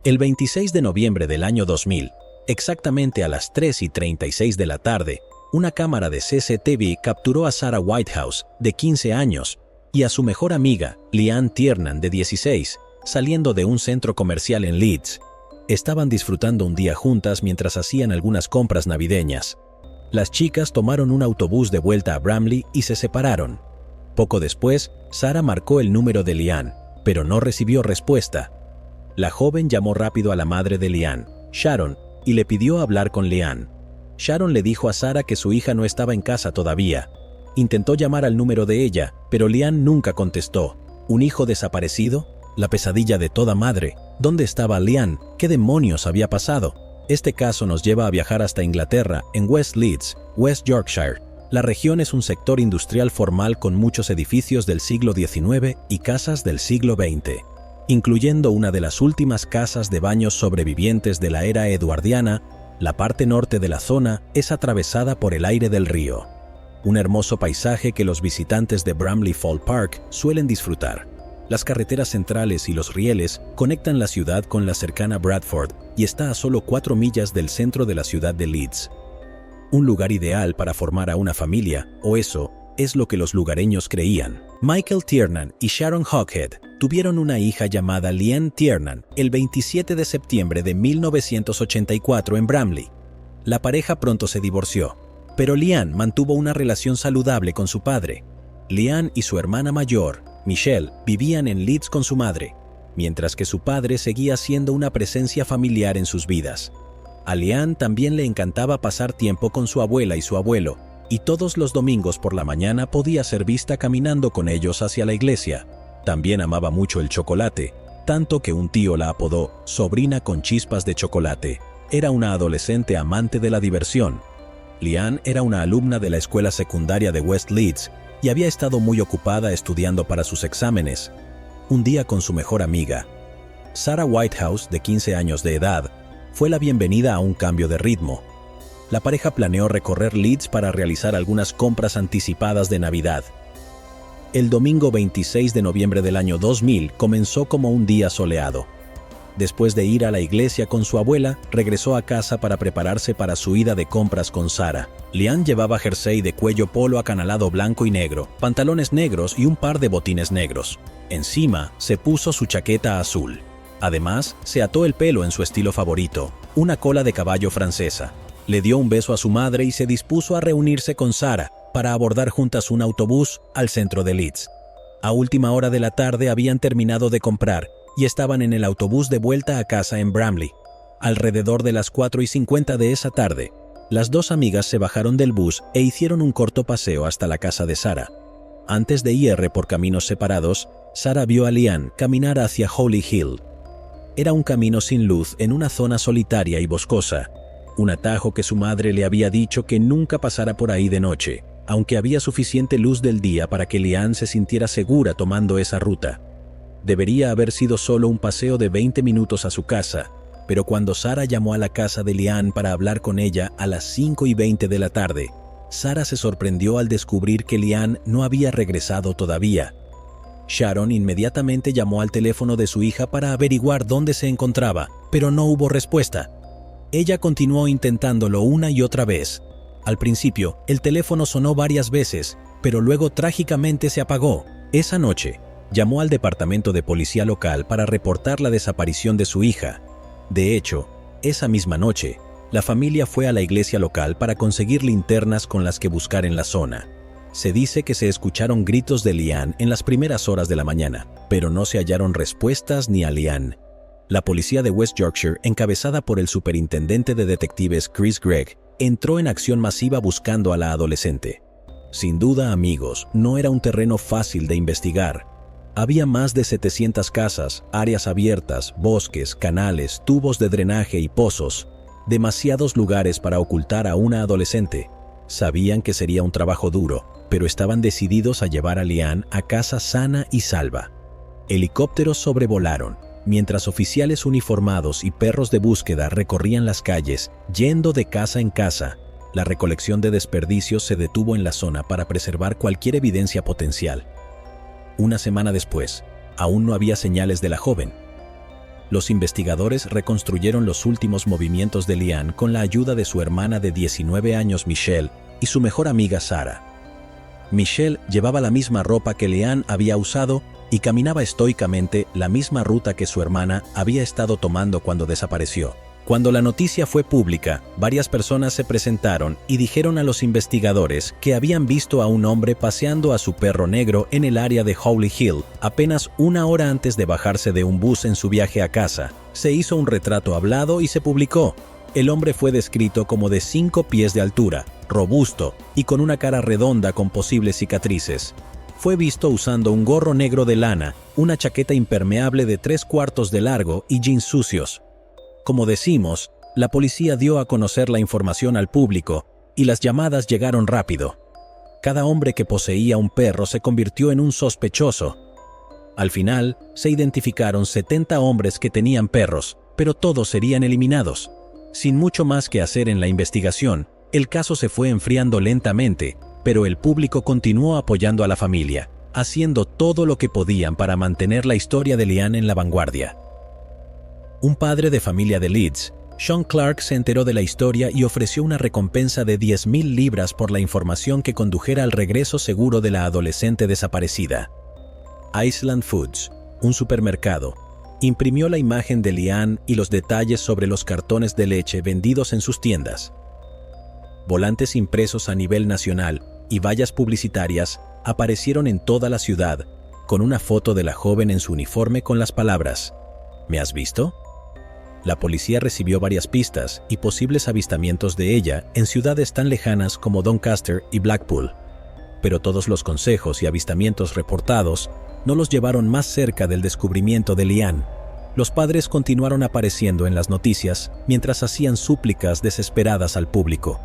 El 26 de noviembre del año 2000, exactamente a las 3:36 de la tarde, una cámara de CCTV capturó a Sarah Whitehouse, de 15 años, y a su mejor amiga, Leanne Tiernan, de 16, saliendo de un centro comercial en Leeds. Estaban disfrutando un día juntas mientras hacían algunas compras navideñas. Las chicas tomaron un autobús de vuelta a Bramley y se separaron. Poco después, Sarah marcó el número de Leanne, pero no recibió respuesta. La joven llamó rápido a la madre de Leanne, Sharon, y le pidió hablar con Leanne. Sharon le dijo a Sarah que su hija no estaba en casa todavía. Intentó llamar al número de ella, pero Leanne nunca contestó. ¿Un hijo desaparecido? La pesadilla de toda madre. ¿Dónde estaba Leanne? ¿Qué demonios había pasado? Este caso nos lleva a viajar hasta Inglaterra, en West Leeds, West Yorkshire. La región es un sector industrial formal con muchos edificios del siglo XIX y casas del siglo XX, incluyendo una de las últimas casas de baños sobrevivientes de la era eduardiana. La parte norte de la zona es atravesada por el aire del río. Un hermoso paisaje que los visitantes de Bramley Fall Park suelen disfrutar. Las carreteras centrales y los rieles conectan la ciudad con la cercana Bradford y está a solo 4 millas del centro de la ciudad de Leeds. Un lugar ideal para formar a una familia, o eso es lo que los lugareños creían. Michael Tiernan y Sharon Hawkhead tuvieron una hija llamada Leanne Tiernan el 27 de septiembre de 1984 en Bramley. La pareja pronto se divorció, pero Leanne mantuvo una relación saludable con su padre. Leanne y su hermana mayor, Michelle, vivían en Leeds con su madre, mientras que su padre seguía siendo una presencia familiar en sus vidas. A Leanne también le encantaba pasar tiempo con su abuela y su abuelo, y todos los domingos por la mañana podía ser vista caminando con ellos hacia la iglesia. También amaba mucho el chocolate, tanto que un tío la apodó sobrina con chispas de chocolate. Era una adolescente amante de la diversión. Leanne era una alumna de la escuela secundaria de West Leeds y había estado muy ocupada estudiando para sus exámenes. Un día con su mejor amiga, Sarah Whitehouse, de 15 años de edad, fue la bienvenida a un cambio de ritmo. La pareja planeó recorrer Leeds para realizar algunas compras anticipadas de Navidad. El domingo 26 de noviembre del año 2000 comenzó como un día soleado. Después de ir a la iglesia con su abuela, regresó a casa para prepararse para su ida de compras con Sarah. Leanne llevaba jersey de cuello polo acanalado blanco y negro, pantalones negros y un par de botines negros. Encima, se puso su chaqueta azul. Además, se ató el pelo en su estilo favorito, una cola de caballo francesa. Le dio un beso a su madre y se dispuso a reunirse con Sarah para abordar juntas un autobús al centro de Leeds. A última hora de la tarde habían terminado de comprar y estaban en el autobús de vuelta a casa en Bramley. Alrededor de las 4:50 de esa tarde, las dos amigas se bajaron del bus e hicieron un corto paseo hasta la casa de Sarah. Antes de ir por caminos separados, Sarah vio a Leanne caminar hacia Holy Hill. Era un camino sin luz en una zona solitaria y boscosa, un atajo que su madre le había dicho que nunca pasara por ahí de noche, aunque había suficiente luz del día para que Leanne se sintiera segura tomando esa ruta. Debería haber sido solo un paseo de 20 minutos a su casa, pero cuando Sarah llamó a la casa de Leanne para hablar con ella a las 5:20 de la tarde, Sarah se sorprendió al descubrir que Leanne no había regresado todavía. Sharon inmediatamente llamó al teléfono de su hija para averiguar dónde se encontraba, pero no hubo respuesta. Ella continuó intentándolo una y otra vez. Al principio, el teléfono sonó varias veces, pero luego trágicamente se apagó. Esa noche, llamó al departamento de policía local para reportar la desaparición de su hija. De hecho, esa misma noche, la familia fue a la iglesia local para conseguir linternas con las que buscar en la zona. Se dice que se escucharon gritos de Leanne en las primeras horas de la mañana, pero no se hallaron respuestas ni a Leanne. La policía de West Yorkshire, encabezada por el superintendente de detectives Chris Gregg, entró en acción masiva buscando a la adolescente. Sin duda, amigos, no era un terreno fácil de investigar. Había más de 700 casas, áreas abiertas, bosques, canales, tubos de drenaje y pozos. Demasiados lugares para ocultar a una adolescente. Sabían que sería un trabajo duro, pero estaban decididos a llevar a Leanne a casa sana y salva. Helicópteros sobrevolaron, mientras oficiales uniformados y perros de búsqueda recorrían las calles, yendo de casa en casa. La recolección de desperdicios se detuvo en la zona para preservar cualquier evidencia potencial. Una semana después, aún no había señales de la joven. Los investigadores reconstruyeron los últimos movimientos de Liane con la ayuda de su hermana de 19 años Michelle y su mejor amiga Sarah. Michelle llevaba la misma ropa que Liane había usado y caminaba estoicamente la misma ruta que su hermana había estado tomando cuando desapareció. Cuando la noticia fue pública, varias personas se presentaron y dijeron a los investigadores que habían visto a un hombre paseando a su perro negro en el área de Howley Hill apenas una hora antes de bajarse de un bus en su viaje a casa. Se hizo un retrato hablado y se publicó. El hombre fue descrito como de 5 pies de altura, robusto y con una cara redonda con posibles cicatrices. Fue visto usando un gorro negro de lana, una chaqueta impermeable de 3/4 de largo y jeans sucios. Como decimos, la policía dio a conocer la información al público y las llamadas llegaron rápido. Cada hombre que poseía un perro se convirtió en un sospechoso. Al final, se identificaron 70 hombres que tenían perros, pero todos serían eliminados. Sin mucho más que hacer en la investigación, el caso se fue enfriando lentamente, pero el público continuó apoyando a la familia, haciendo todo lo que podían para mantener la historia de Liane en la vanguardia. Un padre de familia de Leeds, Sean Clark, se enteró de la historia y ofreció una recompensa de 10,000 libras por la información que condujera al regreso seguro de la adolescente desaparecida. Iceland Foods, un supermercado, imprimió la imagen de Liane y los detalles sobre los cartones de leche vendidos en sus tiendas. Volantes impresos a nivel nacional y vallas publicitarias aparecieron en toda la ciudad, con una foto de la joven en su uniforme con las palabras: ¿Me has visto? La policía recibió varias pistas y posibles avistamientos de ella en ciudades tan lejanas como Doncaster y Blackpool. Pero todos los consejos y avistamientos reportados no los llevaron más cerca del descubrimiento de Liane. Los padres continuaron apareciendo en las noticias mientras hacían súplicas desesperadas al público,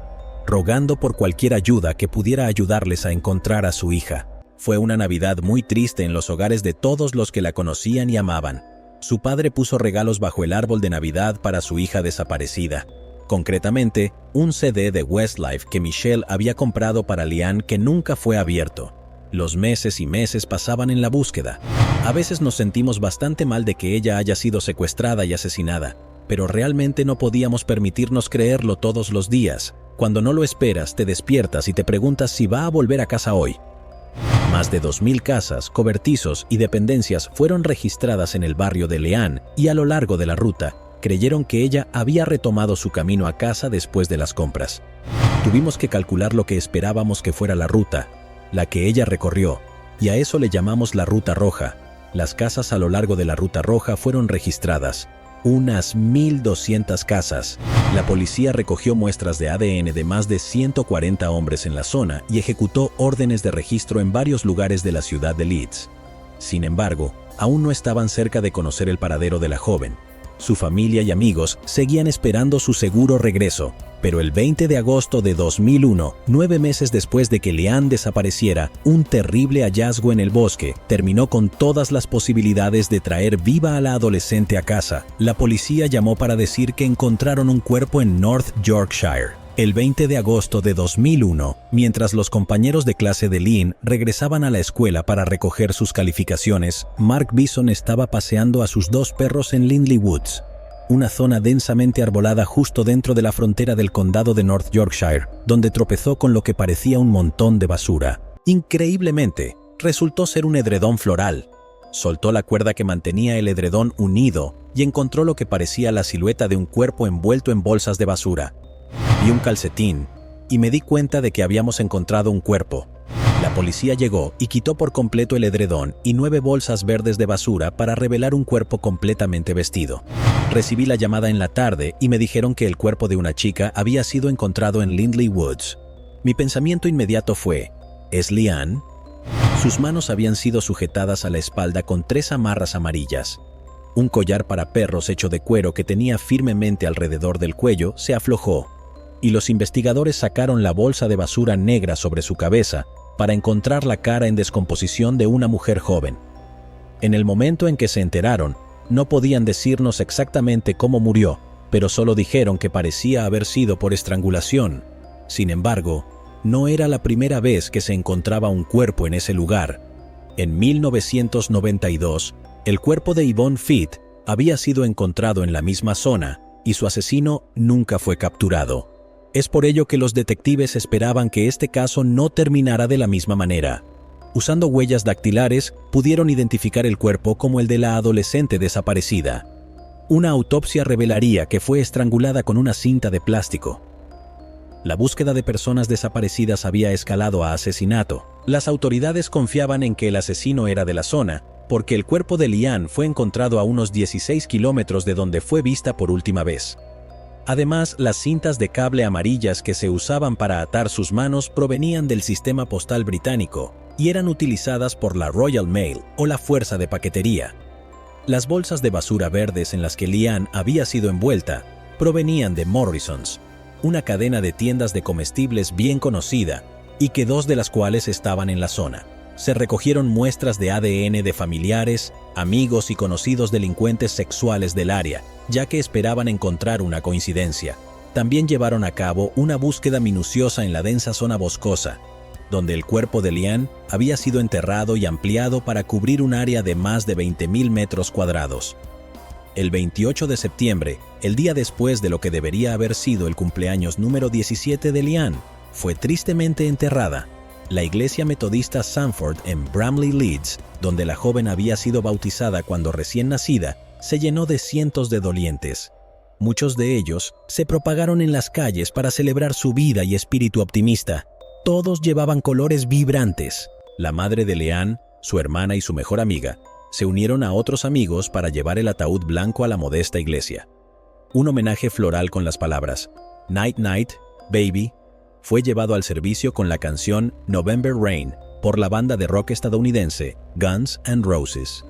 rogando por cualquier ayuda que pudiera ayudarles a encontrar a su hija. Fue una Navidad muy triste en los hogares de todos los que la conocían y amaban. Su padre puso regalos bajo el árbol de Navidad para su hija desaparecida. Concretamente, un CD de Westlife que Michelle había comprado para Liane que nunca fue abierto. Los meses y meses pasaban en la búsqueda. A veces nos sentimos bastante mal de que ella haya sido secuestrada y asesinada, pero realmente no podíamos permitirnos creerlo todos los días. Cuando no lo esperas, te despiertas y te preguntas si va a volver a casa hoy. Más de 2,000 casas, cobertizos y dependencias fueron registradas en el barrio de Liane y a lo largo de la ruta creyeron que ella había retomado su camino a casa después de las compras. Tuvimos que calcular lo que esperábamos que fuera la ruta, la que ella recorrió, y a eso le llamamos la Ruta Roja. Las casas a lo largo de la Ruta Roja fueron registradas, unas 1,200 casas. La policía recogió muestras de ADN de más de 140 hombres en la zona y ejecutó órdenes de registro en varios lugares de la ciudad de Leeds. Sin embargo, aún no estaban cerca de conocer el paradero de la joven. Su familia y amigos seguían esperando su seguro regreso, pero el 20 de agosto de 2001, 9 meses después de que Liane desapareciera, un terrible hallazgo en el bosque terminó con todas las posibilidades de traer viva a la adolescente a casa. La policía llamó para decir que encontraron un cuerpo en North Yorkshire. El 20 de agosto de 2001, mientras los compañeros de clase de Lynn regresaban a la escuela para recoger sus calificaciones, Mark Bison estaba paseando a sus 2 perros en Lindley Woods, una zona densamente arbolada justo dentro de la frontera del condado de North Yorkshire, donde tropezó con lo que parecía un montón de basura. Increíblemente, resultó ser un edredón floral. Soltó la cuerda que mantenía el edredón unido y encontró lo que parecía la silueta de un cuerpo envuelto en bolsas de basura. Vi un calcetín y me di cuenta de que habíamos encontrado un cuerpo. La policía llegó y quitó por completo el edredón y 9 bolsas verdes de basura para revelar un cuerpo completamente vestido. Recibí la llamada en la tarde y me dijeron que el cuerpo de una chica había sido encontrado en Lindley Woods. Mi pensamiento inmediato fue: ¿es Liane? Sus manos habían sido sujetadas a la espalda con 3 amarras amarillas. Un collar para perros hecho de cuero que tenía firmemente alrededor del cuello se aflojó, y los investigadores sacaron la bolsa de basura negra sobre su cabeza para encontrar la cara en descomposición de una mujer joven. En el momento en que se enteraron, no podían decirnos exactamente cómo murió, pero solo dijeron que parecía haber sido por estrangulación. Sin embargo, no era la primera vez que se encontraba un cuerpo en ese lugar. En 1992, el cuerpo de Yvonne Fite había sido encontrado en la misma zona y su asesino nunca fue capturado. Es por ello que los detectives esperaban que este caso no terminara de la misma manera. Usando huellas dactilares, pudieron identificar el cuerpo como el de la adolescente desaparecida. Una autopsia revelaría que fue estrangulada con una cinta de plástico. La búsqueda de personas desaparecidas había escalado a asesinato. Las autoridades confiaban en que el asesino era de la zona, porque el cuerpo de Leanne fue encontrado a unos 16 kilómetros de donde fue vista por última vez. Además, las cintas de cable amarillas que se usaban para atar sus manos provenían del sistema postal británico y eran utilizadas por la Royal Mail o la Fuerza de Paquetería. Las bolsas de basura verdes en las que Leanne había sido envuelta provenían de Morrisons, una cadena de tiendas de comestibles bien conocida y que 2 de las cuales estaban en la zona. Se recogieron muestras de ADN de familiares, amigos y conocidos delincuentes sexuales del área, ya que esperaban encontrar una coincidencia. También llevaron a cabo una búsqueda minuciosa en la densa zona boscosa, donde el cuerpo de Leanne había sido enterrado y ampliado para cubrir un área de más de 20.000 metros cuadrados. El 28 de septiembre, el día después de lo que debería haber sido el cumpleaños número 17 de Leanne, fue tristemente enterrada. La iglesia metodista Sanford en Bramley, Leeds, donde la joven había sido bautizada cuando recién nacida, se llenó de cientos de dolientes. Muchos de ellos se propagaron en las calles para celebrar su vida y espíritu optimista. Todos llevaban colores vibrantes. La madre de Leanne, su hermana y su mejor amiga se unieron a otros amigos para llevar el ataúd blanco a la modesta iglesia. Un homenaje floral con las palabras "Night Night, Baby" fue llevado al servicio con la canción November Rain por la banda de rock estadounidense Guns N' Roses.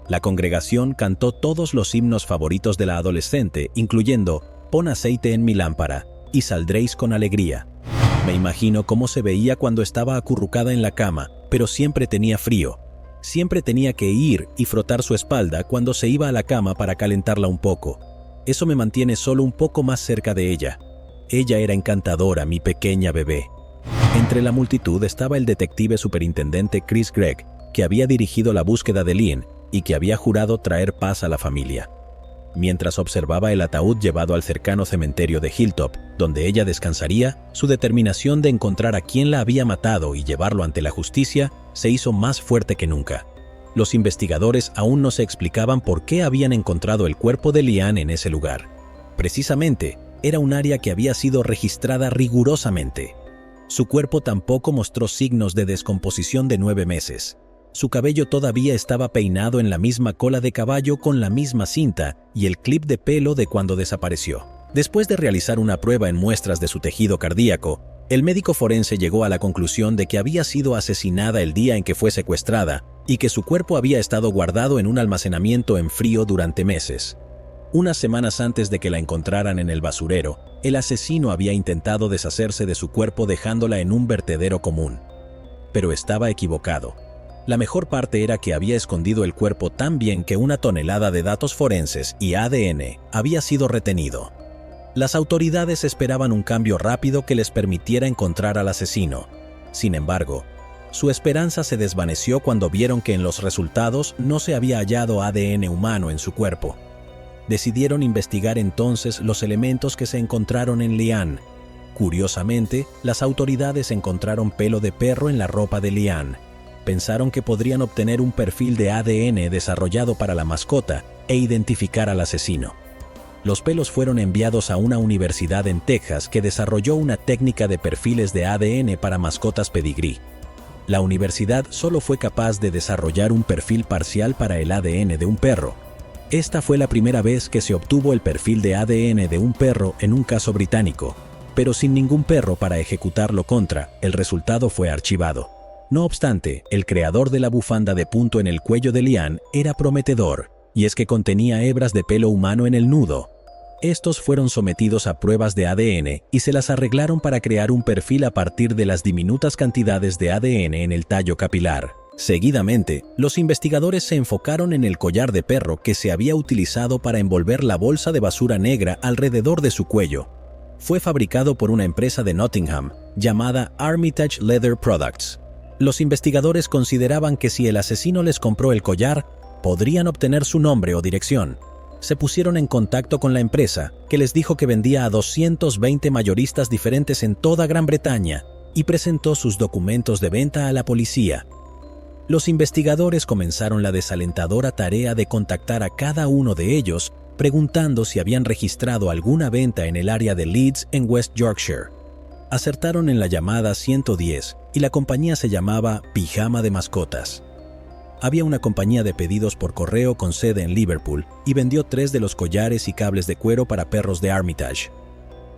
La congregación cantó todos los himnos favoritos de la adolescente, incluyendo "Pon aceite en mi lámpara" y "Saldréis con alegría". Me imagino cómo se veía cuando estaba acurrucada en la cama, pero siempre tenía frío. Siempre tenía que ir y frotar su espalda cuando se iba a la cama para calentarla un poco. Eso me mantiene solo un poco más cerca de ella. Ella era encantadora, mi pequeña bebé. Entre la multitud estaba el detective superintendente Chris Gregg, que había dirigido la búsqueda de Leanne y que había jurado traer paz a la familia. Mientras observaba el ataúd llevado al cercano cementerio de Hilltop, donde ella descansaría, su determinación de encontrar a quien la había matado y llevarlo ante la justicia se hizo más fuerte que nunca. Los investigadores aún no se explicaban por qué habían encontrado el cuerpo de Leanne en ese lugar. Precisamente, era un área que había sido registrada rigurosamente. Su cuerpo tampoco mostró signos de descomposición de 9 meses. Su cabello todavía estaba peinado en la misma cola de caballo con la misma cinta y el clip de pelo de cuando desapareció. Después de realizar una prueba en muestras de su tejido cardíaco, el médico forense llegó a la conclusión de que había sido asesinada el día en que fue secuestrada y que su cuerpo había estado guardado en un almacenamiento en frío durante meses. Unas semanas antes de que la encontraran en el basurero, el asesino había intentado deshacerse de su cuerpo dejándola en un vertedero común. Pero estaba equivocado. La mejor parte era que había escondido el cuerpo tan bien que 1 tonelada de datos forenses y ADN había sido retenido. Las autoridades esperaban un cambio rápido que les permitiera encontrar al asesino. Sin embargo, su esperanza se desvaneció cuando vieron que en los resultados no se había hallado ADN humano en su cuerpo. Decidieron investigar entonces los elementos que se encontraron en Leanne. Curiosamente, las autoridades encontraron pelo de perro en la ropa de Leanne. Pensaron que podrían obtener un perfil de ADN desarrollado para la mascota e identificar al asesino. Los pelos fueron enviados a una universidad en Texas que desarrolló una técnica de perfiles de ADN para mascotas pedigrí. La universidad solo fue capaz de desarrollar un perfil parcial para el ADN de un perro. Esta fue la primera vez que se obtuvo el perfil de ADN de un perro en un caso británico, pero sin ningún perro para ejecutarlo contra, el resultado fue archivado. No obstante, el creador de la bufanda de punto en el cuello de Leanne era prometedor, y es que contenía hebras de pelo humano en el nudo. Estos fueron sometidos a pruebas de ADN y se las arreglaron para crear un perfil a partir de las diminutas cantidades de ADN en el tallo capilar. Seguidamente, los investigadores se enfocaron en el collar de perro que se había utilizado para envolver la bolsa de basura negra alrededor de su cuello. Fue fabricado por una empresa de Nottingham llamada Armitage Leather Products. Los investigadores consideraban que si el asesino les compró el collar, podrían obtener su nombre o dirección. se pusieron en contacto con la empresa, que les dijo que vendía a 220 mayoristas diferentes en toda Gran Bretaña, y presentó sus documentos de venta a la policía. Los investigadores comenzaron la desalentadora tarea de contactar a cada uno de ellos, preguntando si habían registrado alguna venta en el área de Leeds en West Yorkshire. Acertaron en la llamada 110 y la compañía se llamaba Pijama de Mascotas. Había una compañía de pedidos por correo con sede en Liverpool y vendió 3 de los collares y cables de cuero para perros de Armitage.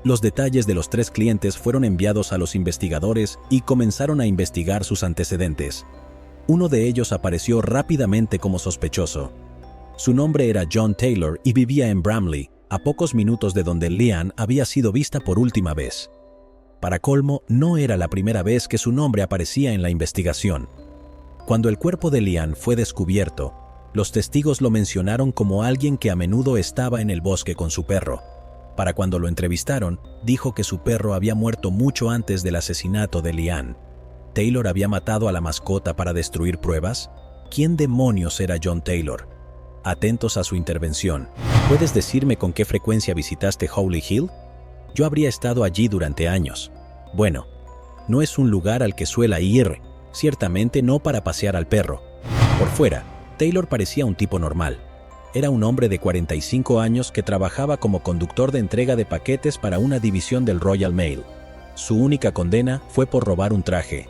Los detalles de los 3 clientes fueron enviados a los investigadores y comenzaron a investigar sus antecedentes. Uno de ellos apareció rápidamente como sospechoso. Su nombre era John Taylor y vivía en Bramley, a pocos minutos de donde Leanne había sido vista por última vez. Para colmo, no era la primera vez que su nombre aparecía en la investigación. Cuando el cuerpo de Leanne fue descubierto, los testigos lo mencionaron como alguien que a menudo estaba en el bosque con su perro. Para cuando lo entrevistaron, dijo que su perro había muerto mucho antes del asesinato de Leanne. ¿Taylor había matado a la mascota para destruir pruebas? ¿Quién demonios era John Taylor? Atentos a su intervención. ¿Puedes decirme con qué frecuencia visitaste Howley Hill? Yo habría estado allí durante años. Bueno, no es un lugar al que suela ir, ciertamente no para pasear al perro. Por fuera, Taylor parecía un tipo normal. Era un hombre de 45 años que trabajaba como conductor de entrega de paquetes para una división del Royal Mail. Su única condena fue por robar un traje.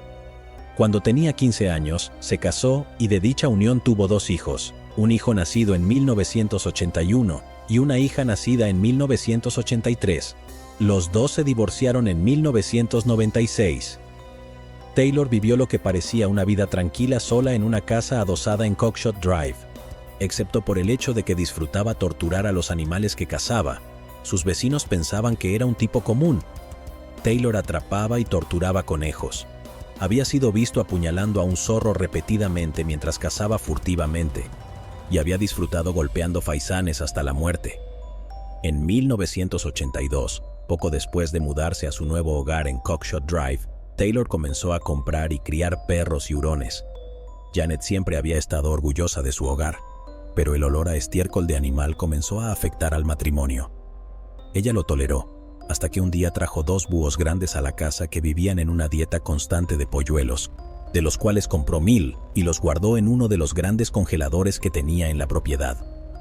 Cuando tenía 15 años, se casó y de dicha unión tuvo 2 hijos, un hijo nacido en 1981 y una hija nacida en 1983. Los 2 se divorciaron en 1996. Taylor vivió lo que parecía una vida tranquila sola en una casa adosada en Cockshot Drive. Excepto por el hecho de que disfrutaba torturar a los animales que cazaba, sus vecinos pensaban que era un tipo común. Taylor atrapaba y torturaba conejos. Había sido visto apuñalando a un zorro repetidamente mientras cazaba furtivamente, y había disfrutado golpeando faisanes hasta la muerte. En 1982, poco después de mudarse a su nuevo hogar en Cockshot Drive, Taylor comenzó a comprar y criar perros y hurones. Janet siempre había estado orgullosa de su hogar, pero el olor a estiércol de animal comenzó a afectar al matrimonio. Ella lo toleró, hasta que un día trajo 2 búhos grandes a la casa que vivían en una dieta constante de polluelos, de los cuales compró 1000 y los guardó en uno de los grandes congeladores que tenía en la propiedad.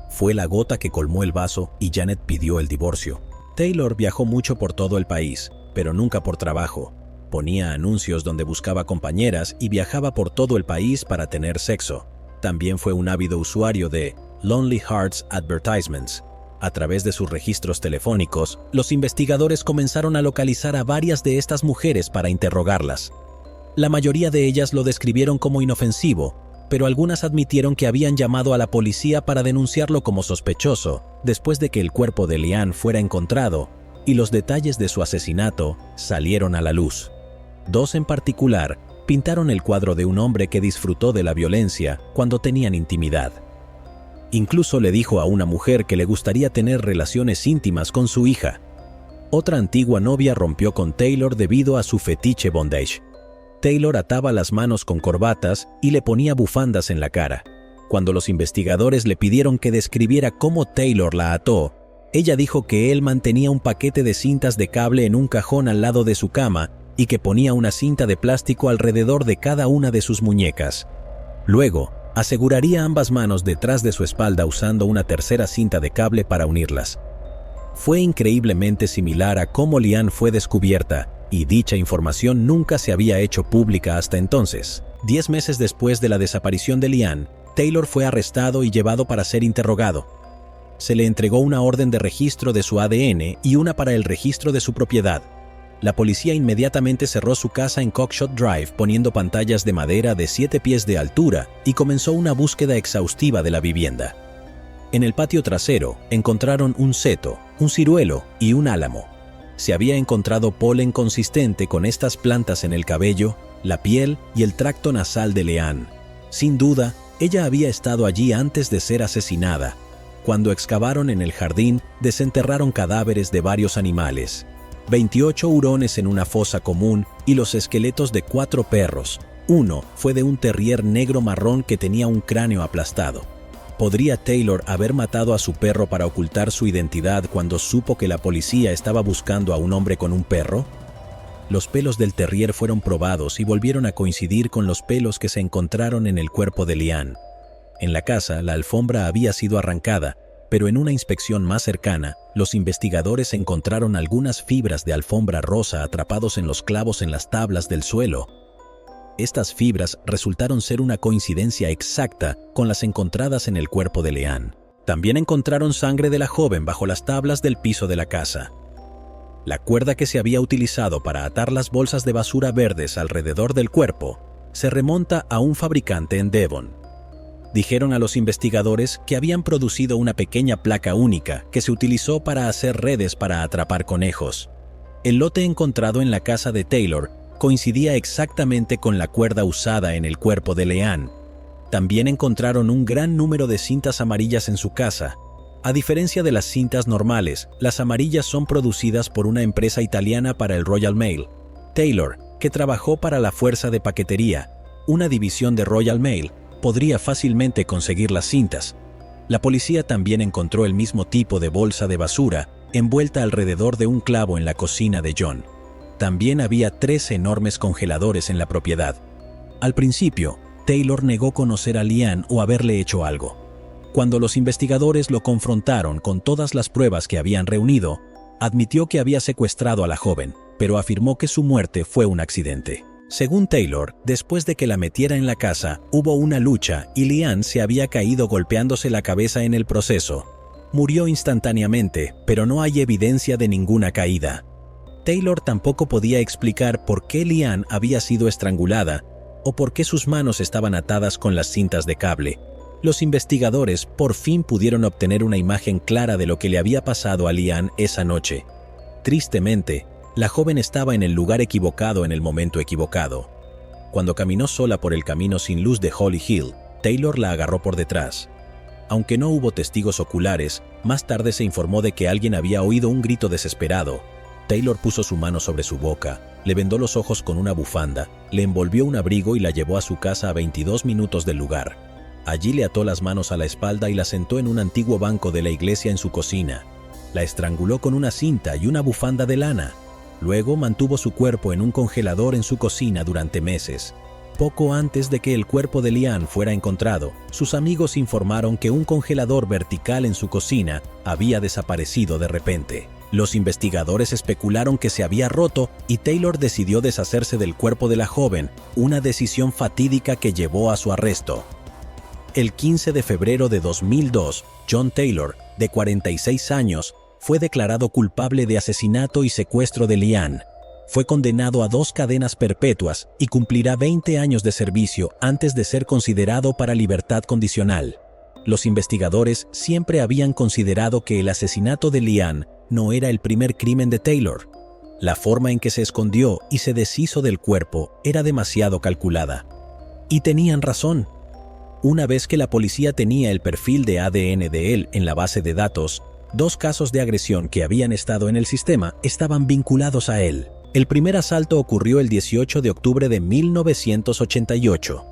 Fue la gota que colmó el vaso y Janet pidió el divorcio. Taylor viajó mucho por todo el país, pero nunca por trabajo. Ponía anuncios donde buscaba compañeras y viajaba por todo el país para tener sexo. También fue un ávido usuario de Lonely Hearts Advertisements. A través de sus registros telefónicos, los investigadores comenzaron a localizar a varias de estas mujeres para interrogarlas. La mayoría de ellas lo describieron como inofensivo, pero algunas admitieron que habían llamado a la policía para denunciarlo como sospechoso después de que el cuerpo de Leanne fuera encontrado y los detalles de su asesinato salieron a la luz. 2 en particular pintaron el cuadro de un hombre que disfrutó de la violencia cuando tenían intimidad. Incluso le dijo a una mujer que le gustaría tener relaciones íntimas con su hija. Otra antigua novia rompió con Taylor debido a su fetiche bondage. Taylor ataba las manos con corbatas y le ponía bufandas en la cara. Cuando los investigadores le pidieron que describiera cómo Taylor la ató, ella dijo que él mantenía un paquete de cintas de cable en un cajón al lado de su cama y que ponía una cinta de plástico alrededor de cada una de sus muñecas. Luego, aseguraría ambas manos detrás de su espalda usando una tercera cinta de cable para unirlas. Fue increíblemente similar a cómo Leanne fue descubierta, y dicha información nunca se había hecho pública hasta entonces. 10 meses después de la desaparición de Leanne, Taylor fue arrestado y llevado para ser interrogado. Se le entregó una orden de registro de su ADN y una para el registro de su propiedad. La policía inmediatamente cerró su casa en Cockshot Drive poniendo pantallas de madera de 7 pies de altura y comenzó una búsqueda exhaustiva de la vivienda. En el patio trasero encontraron un seto, un ciruelo y un álamo. Se había encontrado polen consistente con estas plantas en el cabello, la piel y el tracto nasal de Leanne. Sin duda, ella había estado allí antes de ser asesinada. Cuando excavaron en el jardín, desenterraron cadáveres de varios animales. 28 hurones en una fosa común y los esqueletos de 4 perros. Uno fue de un terrier negro marrón que tenía un cráneo aplastado. ¿Podría Taylor haber matado a su perro para ocultar su identidad cuando supo que la policía estaba buscando a un hombre con un perro? Los pelos del terrier fueron probados y volvieron a coincidir con los pelos que se encontraron en el cuerpo de Leanne. En la casa, la alfombra había sido arrancada, pero en una inspección más cercana, los investigadores encontraron algunas fibras de alfombra rosa atrapados en los clavos en las tablas del suelo. Estas fibras resultaron ser una coincidencia exacta con las encontradas en el cuerpo de Leanne. También encontraron sangre de la joven bajo las tablas del piso de la casa. La cuerda que se había utilizado para atar las bolsas de basura verdes alrededor del cuerpo se remonta a un fabricante en Devon. Dijeron a los investigadores que habían producido una pequeña placa única que se utilizó para hacer redes para atrapar conejos. El lote encontrado en la casa de Taylor coincidía exactamente con la cuerda usada en el cuerpo de Leanne. También encontraron un gran número de cintas amarillas en su casa. A diferencia de las cintas normales, las amarillas son producidas por una empresa italiana para el Royal Mail. Taylor, que trabajó para la Fuerza de Paquetería, una división de Royal Mail, podría fácilmente conseguir las cintas. La policía también encontró el mismo tipo de bolsa de basura envuelta alrededor de un clavo en la cocina de John. También había 3 enormes congeladores en la propiedad. Al principio, Taylor negó conocer a Leanne o haberle hecho algo. Cuando los investigadores lo confrontaron con todas las pruebas que habían reunido, admitió que había secuestrado a la joven, pero afirmó que su muerte fue un accidente. Según Taylor, después de que la metiera en la casa, hubo una lucha y Leanne se había caído golpeándose la cabeza en el proceso. Murió instantáneamente, pero no hay evidencia de ninguna caída. Taylor tampoco podía explicar por qué Leanne había sido estrangulada o por qué sus manos estaban atadas con las cintas de cable. Los investigadores por fin pudieron obtener una imagen clara de lo que le había pasado a Leanne esa noche. Tristemente, la joven estaba en el lugar equivocado en el momento equivocado. Cuando caminó sola por el camino sin luz de Holly Hill, Taylor la agarró por detrás. Aunque no hubo testigos oculares, más tarde se informó de que alguien había oído un grito desesperado. Taylor puso su mano sobre su boca, le vendó los ojos con una bufanda, le envolvió un abrigo y la llevó a su casa a 22 minutos del lugar. Allí le ató las manos a la espalda y la sentó en un antiguo banco de la iglesia en su cocina. La estranguló con una cinta y una bufanda de lana. Luego mantuvo su cuerpo en un congelador en su cocina durante meses. Poco antes de que el cuerpo de Leanne fuera encontrado, sus amigos informaron que un congelador vertical en su cocina había desaparecido de repente. Los investigadores especularon que se había roto y Taylor decidió deshacerse del cuerpo de la joven, una decisión fatídica que llevó a su arresto. El 15 de febrero de 2002, John Taylor, de 46 años, fue declarado culpable de asesinato y secuestro de Leanne. Fue condenado a 2 cadenas perpetuas y cumplirá 20 años de servicio antes de ser considerado para libertad condicional. Los investigadores siempre habían considerado que el asesinato de Leanne no era el primer crimen de Taylor. La forma en que se escondió y se deshizo del cuerpo era demasiado calculada. Y tenían razón. Una vez que la policía tenía el perfil de ADN de él en la base de datos, 2 casos de agresión que habían estado en el sistema estaban vinculados a él. El primer asalto ocurrió el 18 de octubre de 1988.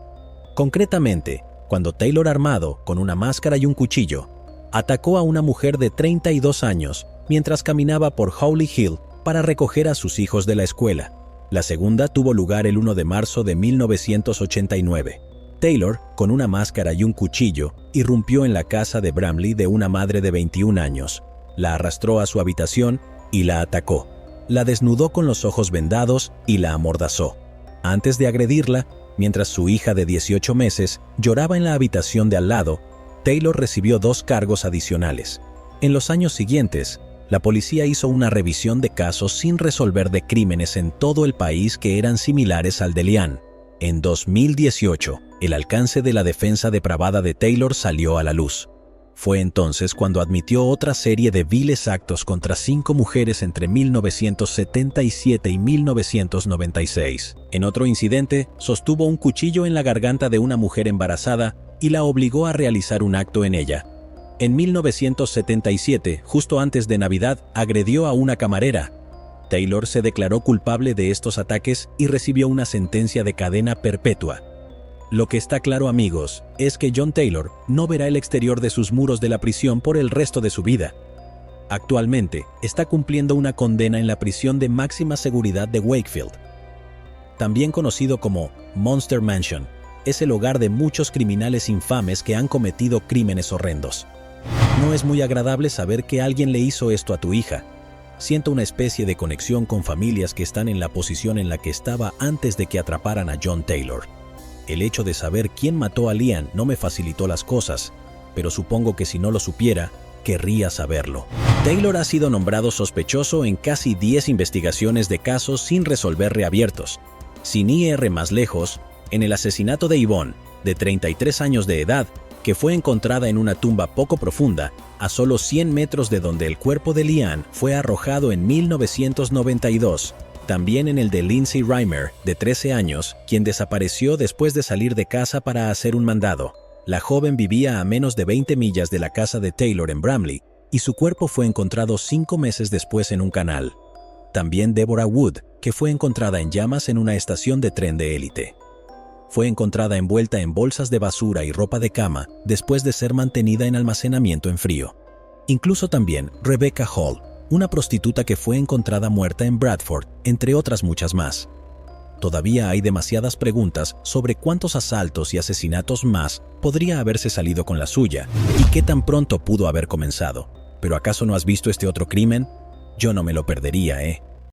Concretamente, cuando Taylor, armado con una máscara y un cuchillo, atacó a una mujer de 32 años mientras caminaba por Holly Hill para recoger a sus hijos de la escuela. La segunda tuvo lugar el 1 de marzo de 1989. Taylor, con una máscara y un cuchillo, irrumpió en la casa de Bramley de una madre de 21 años. La arrastró a su habitación y la atacó. La desnudó con los ojos vendados y la amordazó. Antes de agredirla, mientras su hija de 18 meses lloraba en la habitación de al lado, Taylor recibió 2 cargos adicionales. En los años siguientes, la policía hizo una revisión de casos sin resolver de crímenes en todo el país que eran similares al de Leanne. En 2018, el alcance de la defensa depravada de Taylor salió a la luz. Fue entonces cuando admitió otra serie de viles actos contra 5 mujeres entre 1977 y 1996. En otro incidente, sostuvo un cuchillo en la garganta de una mujer embarazada y la obligó a realizar un acto en ella. En 1977, justo antes de Navidad, agredió a una camarera. Taylor se declaró culpable de estos ataques y recibió una sentencia de cadena perpetua. Lo que está claro, amigos, es que John Taylor no verá el exterior de sus muros de la prisión por el resto de su vida. Actualmente, está cumpliendo una condena en la prisión de máxima seguridad de Wakefield. También conocido como Monster Mansion, es el hogar de muchos criminales infames que han cometido crímenes horrendos. No es muy agradable saber que alguien le hizo esto a tu hija. Siento una especie de conexión con familias que están en la posición en la que estaba antes de que atraparan a John Taylor. El hecho de saber quién mató a Lian no me facilitó las cosas, pero supongo que si no lo supiera, querría saberlo. Taylor ha sido nombrado sospechoso en casi 10 investigaciones de casos sin resolver reabiertos. Sin ir más lejos, en el asesinato de Yvonne, de 33 años de edad, que fue encontrada en una tumba poco profunda, a solo 100 metros de donde el cuerpo de Lian fue arrojado en 1992. También en el de Lindsay Reimer, de 13 años, quien desapareció después de salir de casa para hacer un mandado. La joven vivía a menos de 20 millas de la casa de Taylor en Bramley, y su cuerpo fue encontrado 5 meses después en un canal. También Deborah Wood, que fue encontrada en llamas en una estación de tren de élite. Fue encontrada envuelta en bolsas de basura y ropa de cama después de ser mantenida en almacenamiento en frío. Incluso también Rebecca Hall, una prostituta que fue encontrada muerta en Bradford, entre otras muchas más. Todavía hay demasiadas preguntas sobre cuántos asaltos y asesinatos más podría haberse salido con la suya y qué tan pronto pudo haber comenzado. ¿Pero acaso no has visto este otro crimen? Yo no me lo perdería,